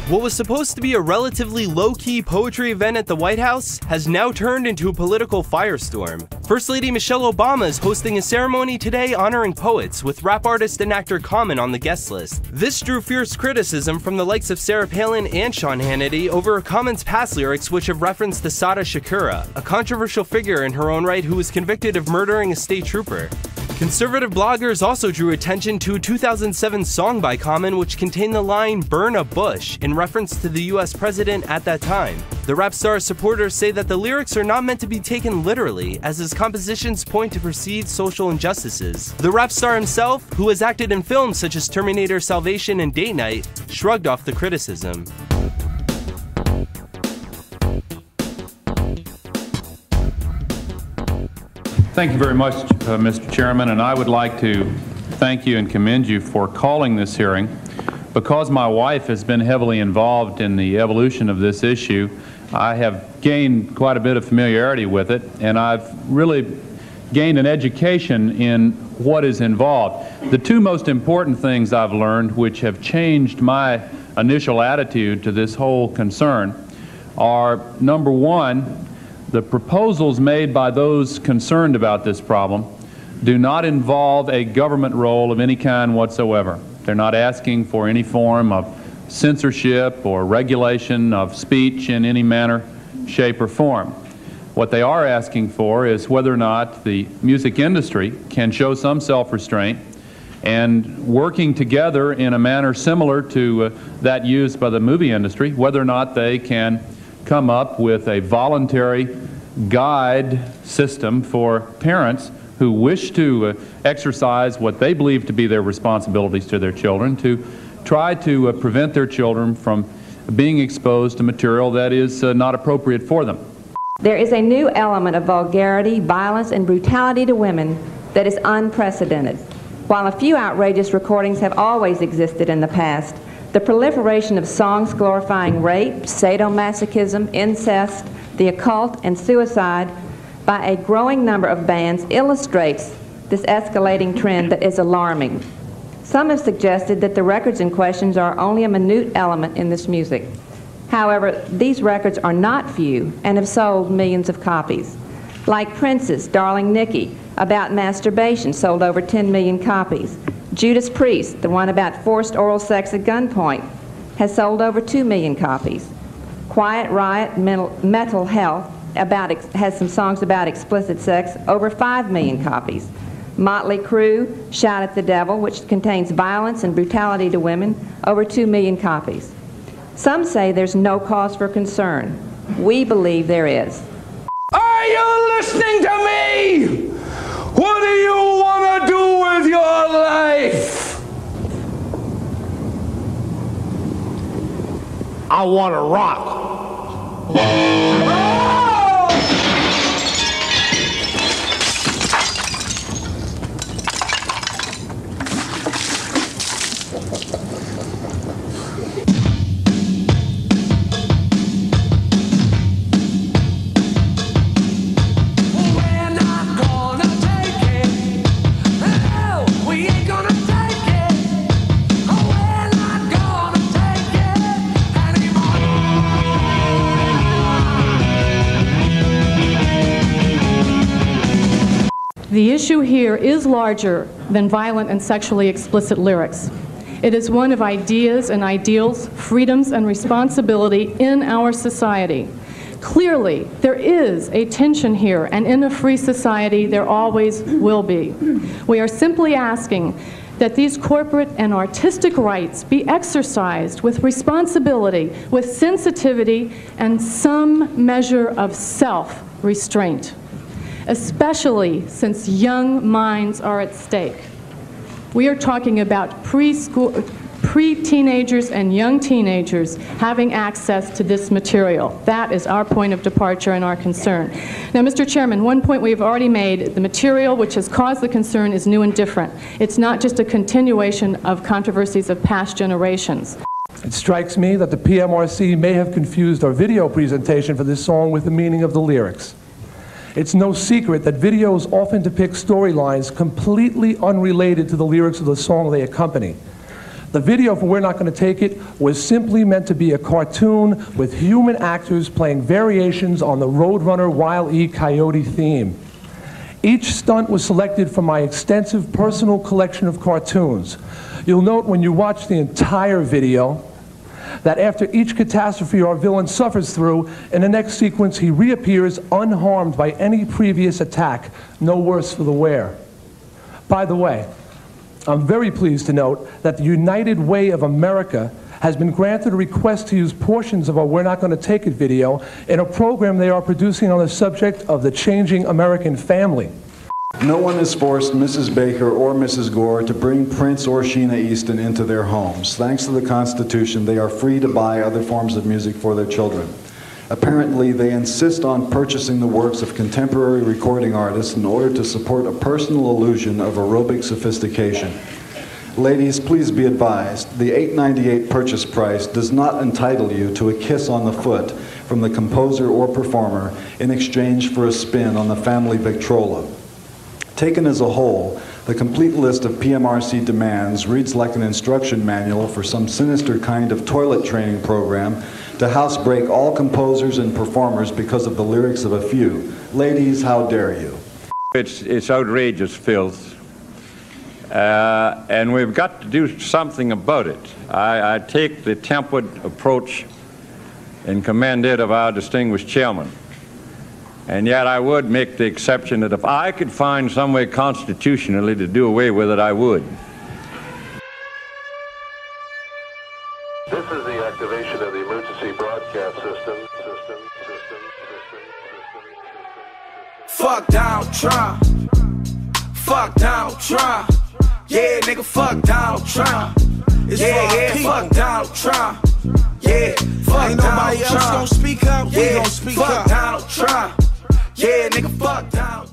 What was supposed to be a relatively low-key poetry event at the White House has now turned into a political firestorm. First Lady Michelle Obama is hosting a ceremony today honoring poets, with rap artist and actor Common on the guest list. This drew fierce criticism from the likes of Sarah Palin and Sean Hannity over Common's past lyrics, which have referenced to Sada Shakura, a controversial figure in her own right who was convicted of murdering a state trooper. Conservative bloggers also drew attention to a 2007 song by Common which contained the line "burn a bush" in reference to the US president at that time. The rap star's supporters say that the lyrics are not meant to be taken literally, as his compositions point to perceived social injustices. The rap star himself, who has acted in films such as Terminator Salvation and Date Night, shrugged off the criticism. Thank you very much, Mr. Chairman, and I would like to thank you and commend you for calling this hearing. Because my wife has been heavily involved in the evolution of this issue, I have gained quite a bit of familiarity with it, and I've really gained an education in what is involved. The two most important things I've learned, which have changed my initial attitude to this whole concern, are, number one, the proposals made by those concerned about this problem do not involve a government role of any kind whatsoever. They're not asking for any form of censorship or regulation of speech in any manner, shape, or form. What they are asking for is whether or not the music industry can show some self-restraint and working together in a manner similar to that used by the movie industry, whether or not they can come up with a voluntary guide system for parents who wish to exercise what they believe to be their responsibilities to their children, to try to prevent their children from being exposed to material that is not appropriate for them. There is a new element of vulgarity, violence, and brutality to women that is unprecedented. While a few outrageous recordings have always existed in the past, the proliferation of songs glorifying rape, sadomasochism, incest, the occult, and suicide by a growing number of bands illustrates this escalating trend that is alarming. Some have suggested that the records in question are only a minute element in this music. However, these records are not few and have sold millions of copies. Like Prince's Darling Nikki, about masturbation, sold over 10 million copies. Judas Priest, the one about forced oral sex at gunpoint, has sold over 2 million copies. Quiet Riot, Mental Health, has some songs about explicit sex, over 5 million copies. Motley Crue, Shout at the Devil, which contains violence and brutality to women, over 2 million copies. Some say there's no cause for concern. We believe there is. Are you listening to me? What do you want to do with your life? I want to rock. The issue here is larger than violent and sexually explicit lyrics. It is one of ideas and ideals, freedoms and responsibility in our society. Clearly, there is a tension here, and in a free society, there always will be. We are simply asking that these corporate and artistic rights be exercised with responsibility, with sensitivity, and some measure of self-restraint, especially since young minds are at stake. We are talking about pre-teenagers and young teenagers having access to this material. That is our point of departure and our concern. Now, Mr. Chairman, one point we've already made, the material which has caused the concern is new and different. It's not just a continuation of controversies of past generations. It strikes me that the PMRC may have confused our video presentation for this song with the meaning of the lyrics. It's no secret that videos often depict storylines completely unrelated to the lyrics of the song they accompany. The video for We're Not Going to Take It was simply meant to be a cartoon with human actors playing variations on the Roadrunner Wile E. Coyote theme. Each stunt was selected from my extensive personal collection of cartoons. You'll note when you watch the entire video that after each catastrophe our villain suffers through, in the next sequence he reappears unharmed by any previous attack, no worse for the wear. By the way, I'm very pleased to note that the United Way of America has been granted a request to use portions of our We're Not Going to Take It video in a program they are producing on the subject of the changing American family. No one has forced Mrs. Baker or Mrs. Gore to bring Prince or Sheena Easton into their homes. Thanks to the Constitution, they are free to buy other forms of music for their children. Apparently, they insist on purchasing the works of contemporary recording artists in order to support a personal illusion of aerobic sophistication. Ladies, please be advised, the $8.98 purchase price does not entitle you to a kiss on the foot from the composer or performer in exchange for a spin on the family Victrola. Taken as a whole, the complete list of PMRC demands reads like an instruction manual for some sinister kind of toilet training program to housebreak all composers and performers because of the lyrics of a few. Ladies, how dare you? It's outrageous filth. And we've got to do something about it. I take the tempered approach and commend it of our distinguished chairman. And yet I would make the exception that if I could find some way constitutionally to do away with it, I would. This is the activation of the emergency broadcast system. Fuck Donald Trump. Fuck Donald Trump. Yeah, nigga, fuck Donald Trump. Yeah, fuck Donald Trump. Yeah, fuck Ain't nobody else gonna speak up, we gonna speak up. Fuck Donald Trump. Yeah, nigga, fuck Donald